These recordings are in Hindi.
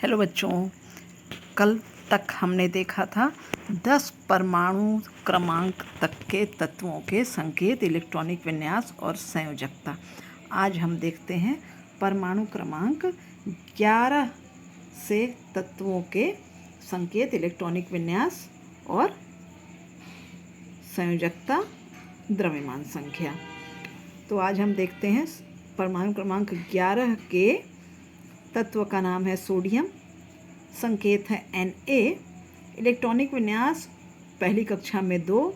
हेलो बच्चों, कल तक हमने देखा था 10 परमाणु क्रमांक तक के तत्वों के संकेत, इलेक्ट्रॉनिक विन्यास और संयोजकता। आज हम देखते हैं परमाणु क्रमांक 11 से तत्वों के संकेत, इलेक्ट्रॉनिक विन्यास और संयोजकता, द्रव्यमान संख्या। तो आज हम देखते हैं परमाणु क्रमांक 11 के तत्व का नाम है सोडियम, संकेत है Na, इलेक्ट्रॉनिक विन्यास पहली कक्षा में 2,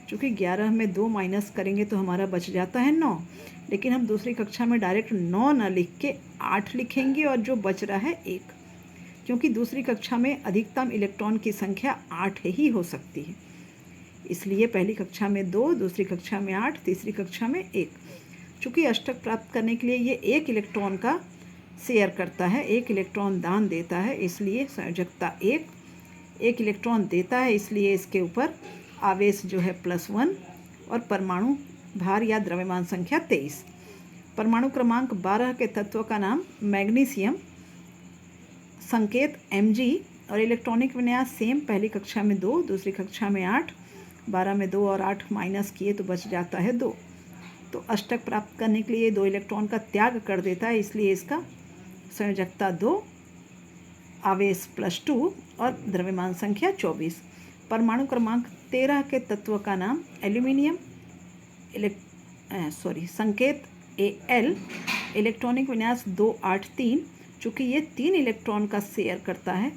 चूँकि 11 में 2 माइनस करेंगे तो हमारा बच जाता है 9, लेकिन हम दूसरी कक्षा में डायरेक्ट 9 न लिख के 8 लिखेंगे और जो बच रहा है 1, क्योंकि दूसरी कक्षा में अधिकतम इलेक्ट्रॉन की संख्या 8 ही हो सकती है। इसलिए पहली कक्षा में 2, दूसरी कक्षा में 8, तीसरी कक्षा में 1। चूँकि अष्टक प्राप्त करने के लिए ये 1 इलेक्ट्रॉन का शेयर करता है, 1 इलेक्ट्रॉन दान देता है, इसलिए संयोजकता 1 इलेक्ट्रॉन देता है, इसलिए इसके ऊपर आवेश जो है +1 और परमाणु भार या द्रव्यमान संख्या 23। परमाणु क्रमांक 12 के तत्व का नाम मैग्नीशियम, संकेत Mg और इलेक्ट्रॉनिक विन्यास सेम, पहली कक्षा में 2, दूसरी कक्षा में 8। 12 में 2 और 8 माइनस किए तो बच जाता है 2। तो अष्टक प्राप्त करने के लिए 2 इलेक्ट्रॉन का त्याग कर देता है, इसलिए इसका संयोजकता 2, आवेश +2 और द्रव्यमान संख्या 24। परमाणु क्रमांक 13 के तत्व का नाम एल्यूमिनियम, संकेत Al, इलेक्ट्रॉनिक विन्यास 283। चूँकि ये 3 इलेक्ट्रॉन का शेयर करता है,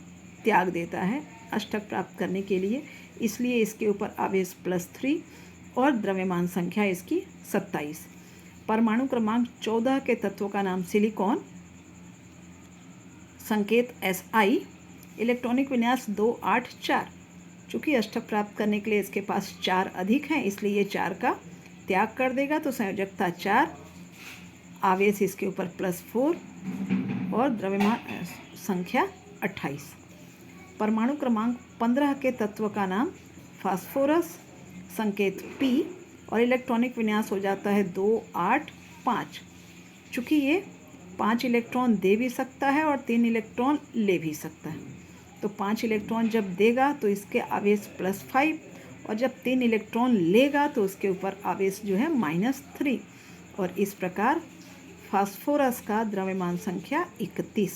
त्याग देता है अष्टक प्राप्त करने के लिए, इसलिए इसके ऊपर आवेश +3 और द्रव्यमान संख्या इसकी 27। परमाणु क्रमांक 14 के तत्व का नाम सिलिकॉन, संकेत Si, इलेक्ट्रॉनिक विन्यास 284। चूँकि अष्टक प्राप्त करने के लिए इसके पास 4 अधिक हैं, इसलिए ये 4 का त्याग कर देगा, तो संयोजकता 4, आवेश इसके ऊपर +4 और द्रव्यमान संख्या 28। परमाणु क्रमांक 15 के तत्व का नाम फास्फोरस, संकेत P और इलेक्ट्रॉनिक विन्यास हो जाता है 285। चूँकि ये 5 इलेक्ट्रॉन दे भी सकता है और 3 इलेक्ट्रॉन ले भी सकता है, तो 5 इलेक्ट्रॉन जब देगा तो इसके आवेश +5 और जब 3 इलेक्ट्रॉन लेगा तो उसके ऊपर आवेश जो है -3, और इस प्रकार फास्फोरस का द्रव्यमान संख्या 31।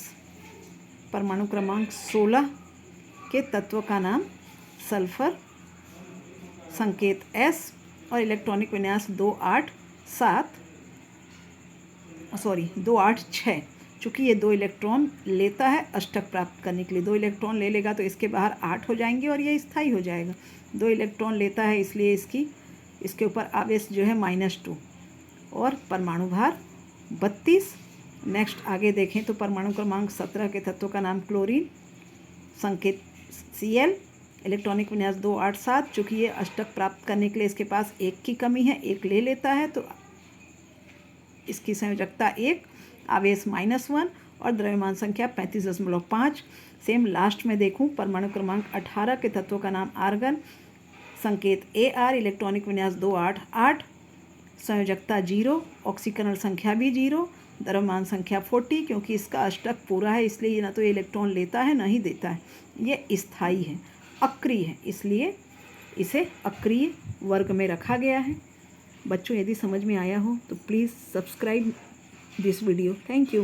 परमाणु क्रमांक 16 के तत्व का नाम सल्फर, संकेत S और इलेक्ट्रॉनिक विन्यास 286। चूँकि ये 2 इलेक्ट्रॉन लेता है अष्टक प्राप्त करने के लिए, 2 इलेक्ट्रॉन ले लेगा तो इसके बाहर 8 हो जाएंगे और ये स्थायी हो जाएगा। 2 इलेक्ट्रॉन लेता है, इसलिए इसके ऊपर आवेश जो है -2 और परमाणु भार 32। नेक्स्ट आगे देखें तो परमाणु क्रमांक 17 के तत्व का नाम क्लोरीन, संकेत Cl, इलेक्ट्रॉनिक विन्यास 287। चूँकि ये अष्टक प्राप्त करने के लिए इसके पास 1 की कमी है, 1 ले लेता है, तो इसकी संयोजकता 1, आवेश -1 और द्रव्यमान संख्या 35.5। सेम लास्ट में देखूं, परमाणु क्रमांक 18 के तत्व का नाम आर्गन, संकेत Ar, इलेक्ट्रॉनिक विन्यास 288, संयोजकता 0, ऑक्सीकरण संख्या भी 0, द्रव्यमान संख्या 40। क्योंकि इसका अष्टक पूरा है, इसलिए ये ना तो इलेक्ट्रॉन लेता है ना ही देता है, ये स्थायी है, अक्रिय है, इसलिए इसे अक्रिय वर्ग में रखा गया है। बच्चों, यदि समझ में आया हो तो please subscribe this video. Thank you.